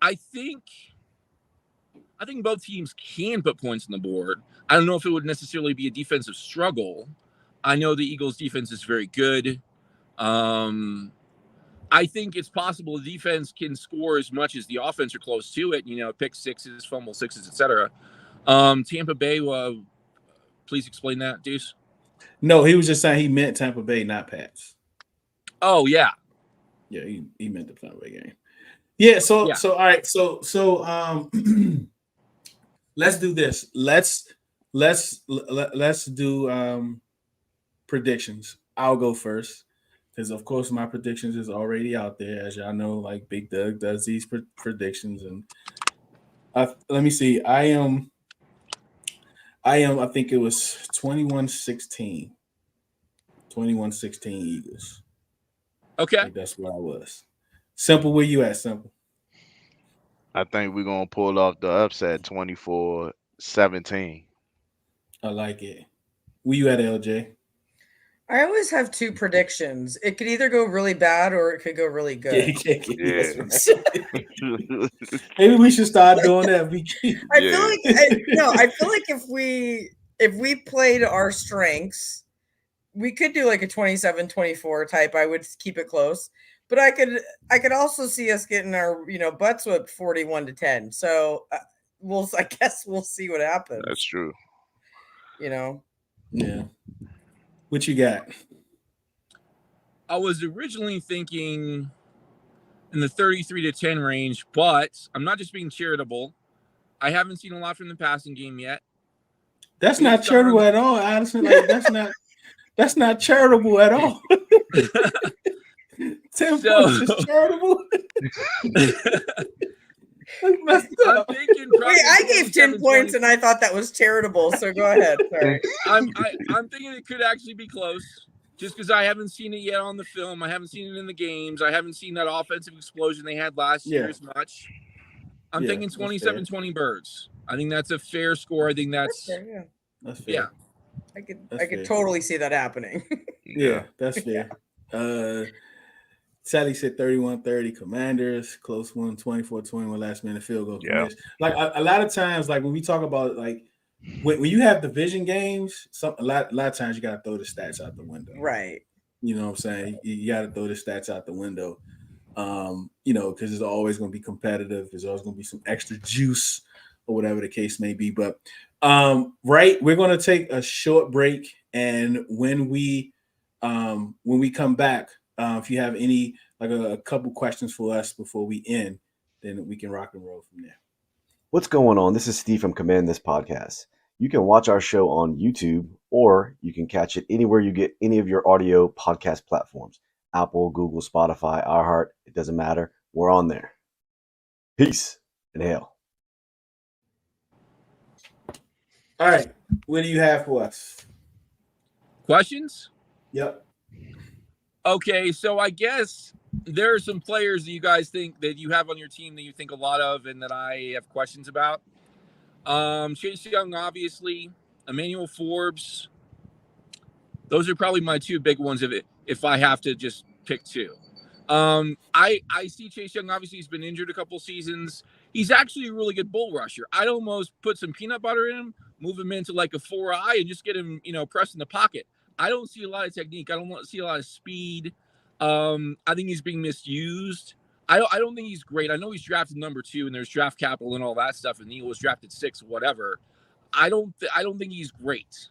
I think both teams can put points on the board. I don't know if it would necessarily be a defensive struggle. I know the Eagles' defense is very good. I think it's possible the defense can score as much as the offense are close to it. Pick sixes, fumble sixes, etc. Tampa Bay. Please explain that, Deuce. No, he was just saying he meant Tampa Bay, not Pats. Oh yeah, he meant the Tampa Bay game. Yeah. So all right. So let's do this. Let's do predictions. I'll go first. Because, of course, my predictions is already out there. As y'all know, like Big Doug does these predictions. And let me see. I think it was 21-16. 21-16 Eagles. Okay. Like that's where I was. Simple, where you at, Simple? I think we're going to pull off the upset 24-17. I like it. Where you at, LJ? I always have 2 predictions. It could either go really bad or it could go really good. Maybe we should start doing that. I feel like if we played our strengths, we could do like a 27-24 type. I would keep it close, but I could also see us getting our butts whipped 41-10. So I guess we'll see what happens. That's true. Yeah. What you got? I was originally thinking in the 33 to 10 range, but I'm not just being charitable. I haven't seen a lot from the passing game yet. That's not charitable at all, Addison. Like that's not charitable at all. 10 points is charitable. I'm thinking probably. Wait, I gave 10 points and I thought that was charitable. So go ahead. Sorry. I'm thinking it could actually be close, just because I haven't seen it yet on the film. I haven't seen it in the games. I haven't seen that offensive explosion they had last year as much. I'm thinking 27-20 Birds. I think that's a fair score. I think that's fair, yeah. That's fair. Yeah. I could totally see that happening. Yeah, that's fair. Sally said 31-30 Commanders, close one, 24-21 last minute field goal. Yeah. Like a lot of times, like when we talk about like when you have division games, a lot of times you gotta throw the stats out the window. Right. You know what I'm saying? You gotta throw the stats out the window. Because it's always gonna be competitive, there's always gonna be some extra juice or whatever the case may be. But right, we're gonna take a short break, and when we come back, if you have any like a couple questions for us before we end, then we can rock and roll from there. What's going on? This is Steve from Command This Podcast. You can watch our show on YouTube, or you can catch it anywhere you get any of your audio podcast platforms. Apple, Google, Spotify, iHeart, it doesn't matter. We're on there. Peace and hail. All right. What do you have for us? Questions? Yep. Okay, so I guess there are some players that you guys think that you have on your team that you think a lot of and that I have questions about. Chase Young, obviously, Emmanuel Forbes. Those are probably my two big ones if I have to just pick two. I see Chase Young, obviously he's been injured a couple seasons. He's actually a really good bull rusher. I'd almost put some peanut butter in him, move him into like a 4-eye and just get him, pressed in the pocket. I don't see a lot of technique. I don't see a lot of speed. I think he's being misused. I don't think he's great. I know he's drafted number 2 and there's draft capital and all that stuff, and he was drafted 6, whatever. I don't think he's great.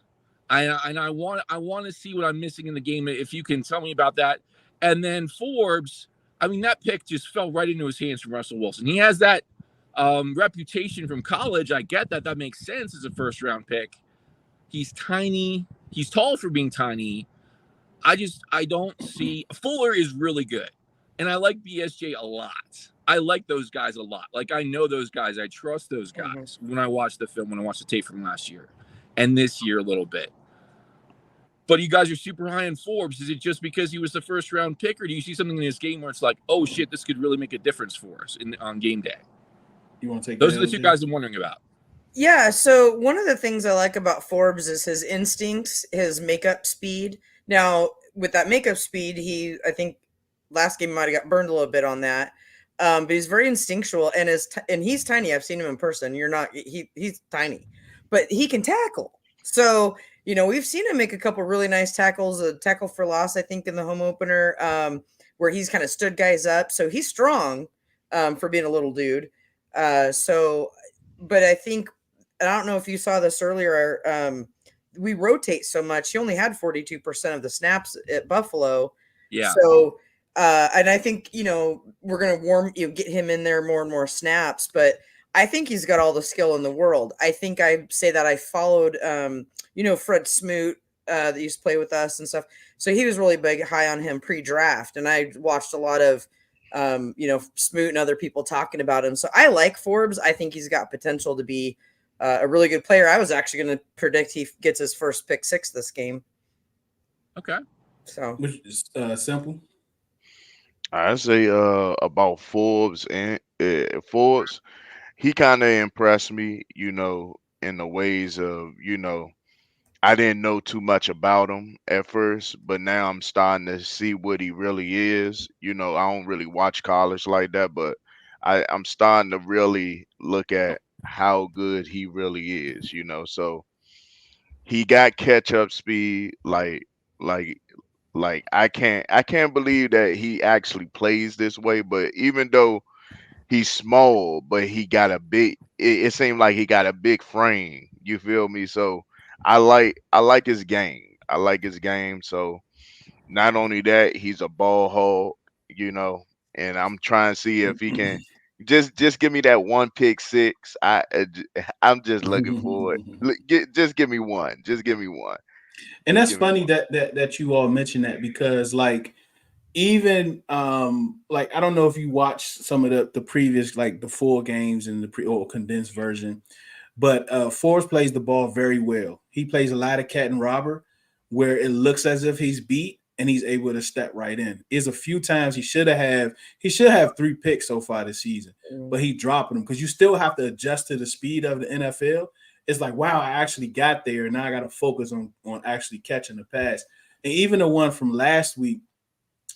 I want to see what I'm missing in the game. If you can tell me about that. And then Forbes, I mean, that pick just fell right into his hands from Russell Wilson. He has that reputation from college. I get that. That makes sense as a first-round pick. He's tiny. He's tall for being tiny. I don't see. Fuller is really good. And I like BSJ a lot. I like those guys a lot. Like, I know those guys. I trust those guys when I watch the film, when I watch the tape from last year and this year a little bit. But you guys are super high on Forbes. Is it just because he was the first-round pick, or do you see something in his game where it's like, oh, shit, this could really make a difference for us on game day? You want to take those are the two guys I'm wondering about. Yeah, so one of the things I like about Forbes is his instincts, his makeup speed. Now, with that makeup speed, I think last game might have got burned a little bit on that. But he's very instinctual, and he's tiny. I've seen him in person. He's tiny, but he can tackle. So, we've seen him make a couple really nice tackles, a tackle for loss, I think, in the home opener, where he's kind of stood guys up. So he's strong for being a little dude. But I think, I don't know if you saw this earlier, we rotate so much. He only had 42% of the snaps at Buffalo. Yeah. So, and I think, we're going to get him in there more and more snaps, but I think he's got all the skill in the world. I think I say that I followed, Fred Smoot that used to play with us and stuff. So he was really high on him pre-draft. And I watched a lot of, Smoot and other people talking about him. So I like Forbes. I think he's got potential to be a really good player. I was actually going to predict he gets his first pick 6 this game. Okay. So which is simple. I say about Forbes and Forbes. He kind of impressed me, in the ways of, I didn't know too much about him at first, but now I'm starting to see what he really is. I don't really watch college like that, but I'm starting to really look at how good he really is, So he got catch up speed, like I can't believe that he actually plays this way. But even though he's small, but he got a big. It seemed like he got a big frame. You feel me? So I like his game. I like his game. So not only that, he's a ball hog, and I'm trying to see if he can just give me that one pick six. I'm just looking for it. Just give me one. Just give me one. And Just that's give me funny one. that you all mentioned that, because like, even like, I don't know if you watched some of the previous, like the full games in the pre or condensed version, but Forbes plays the ball very well. He plays a lot of cat and robber, where it looks as if he's beat and he's able to step right in. Is a few times he should have 3 picks so far this season, but he dropping them because you still have to adjust to the speed of the NFL. It's like, wow, I actually got there, and now I got to focus on actually catching the pass. And even the one from last week,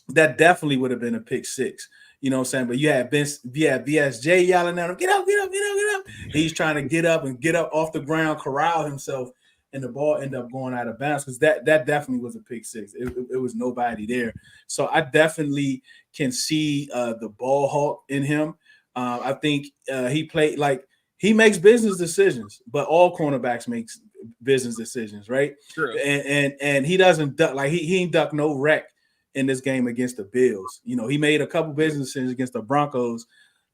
that definitely would have been a pick six. You know what I'm saying? But you had BSJ yelling at him, get up, get up, get up, get up. He's trying to get up off the ground, corral himself, and the ball ended up going out of bounds, because that definitely was a pick six. It was nobody there. So I definitely can see the ball hawk in him. I think he makes business decisions, but all cornerbacks makes business decisions, right? True. And he doesn't duck, like he ain't duck no wreck in this game against the Bills. He made a couple business decisions against the Broncos,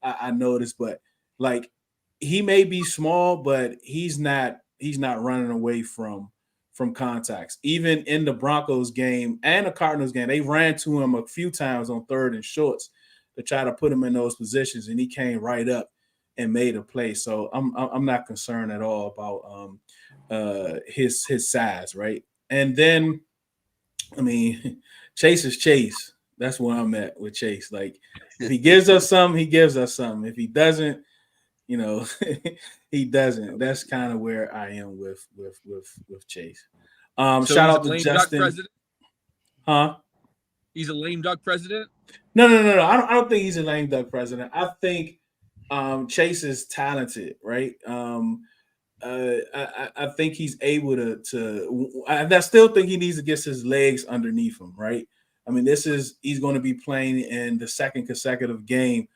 I noticed, but like, he may be small, but he's not running away from contacts. Even in the Broncos game and the Cardinals game, they ran to him a few times on 3rd and shorts to try to put him in those positions, and he came right up and made a play. So I'm not concerned at all about his size, right? And then, I mean, Chase is Chase. That's where I'm at with Chase. Like, if he gives us something, he gives us something. If he doesn't, he doesn't. That's kind of where I am with Chase. So Shout he's out a to lame Justin. duck president? Huh? He's a lame duck president? No. I don't think he's a lame duck president. I think Chase is talented, right? I think he's able to. I still think he needs to get his legs underneath him, right? I mean, he's going to be playing in the second consecutive game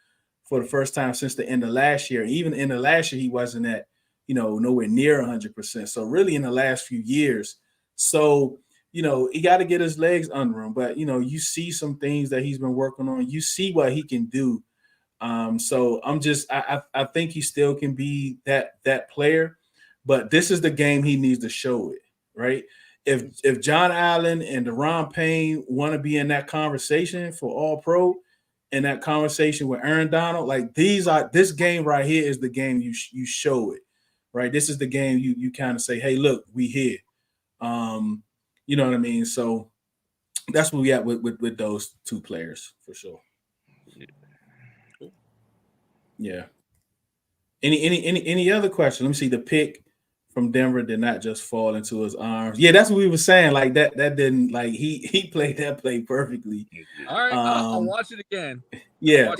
for the first time since the end of last year. Even in the last year, he wasn't at, nowhere near 100%. So really, in the last few years, so he got to get his legs under him. But you see some things that he's been working on. You see what he can do. So I think he still can be that player, but this is the game he needs to show it, right? If John Allen and Deron Payne want to be in that conversation for All Pro, in that conversation with Aaron Donald, like, this game right here is the game you show it, right? This is the game you kind of say, hey, look, we here. You know what I mean? So that's where we at with those two players for sure. Yeah. Any other question? Let me see. The pick from Denver did not just fall into his arms. Yeah, that's what we were saying. Like, that didn't, like, he played that play perfectly. All right, I'll watch it again. Yeah.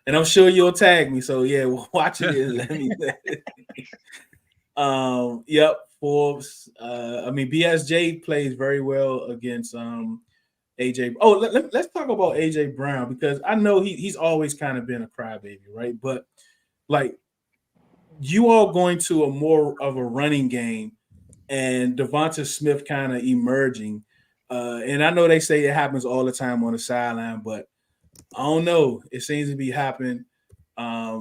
And I'm sure you'll tag me. So yeah, watch it and let me know. Yep, Forbes. I mean, BSJ plays very well against AJ. Oh, let's talk about AJ Brown, because I know he's always kind of been a crybaby, right? But like, you all going to a more of a running game, and Devonta Smith kind of emerging. And I know they say it happens all the time on the sideline, but I don't know. It seems to be happening a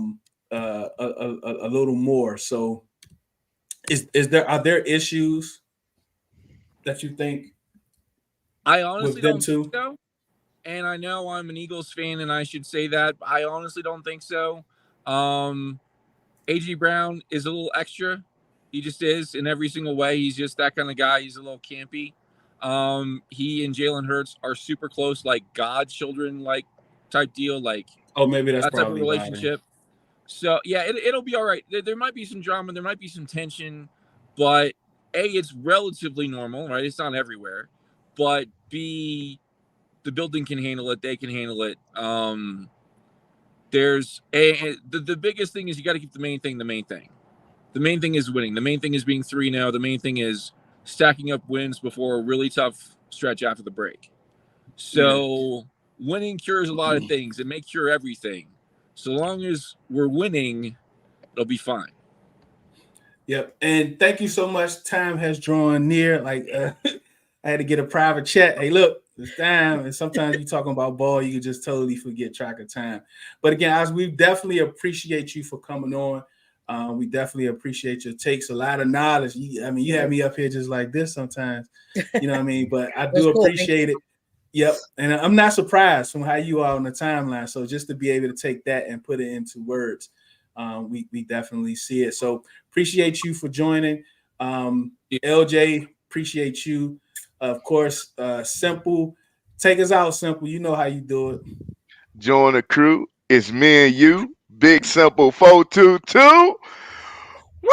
little more. So are there issues that you think? I honestly don't think so. And I know I'm an Eagles fan and I should say that, but I honestly don't think so. AJ Brown is a little extra. He just is in every single way. He's just that kind of guy. He's a little campy. He and Jalen Hurts are super close, like godchildren, like type deal. Like, maybe that's that type of probably relationship. So yeah, it'll be all right. There might be some drama, there might be some tension, but A, it's relatively normal, right? It's not everywhere. But B, the building can handle it. They can handle it. The biggest thing is you got to keep the main thing the main thing. The main thing is winning. The main thing is being 3-0. The main thing is stacking up wins before a really tough stretch after the break. So winning cures a lot of things. It may cure everything. So long as we're winning, it'll be fine. Yep. And thank you so much. Time has drawn near. Like I had to get a private chat. Hey, look, it's time. And sometimes you talking about ball, you can just totally forget track of time. But again, Oz, we definitely appreciate you for coming on. We definitely appreciate your takes. A lot of knowledge. You have me up here just like this sometimes. You know what I mean? But I do appreciate it. Yep. And I'm not surprised from how you are on the timeline. So just to be able to take that and put it into words, we definitely see it. So appreciate you for joining. LJ, appreciate you. Of course, Simple. Take us out, Simple. You know how you do it. Join the crew. It's me and you, BigSimple 422. Whee!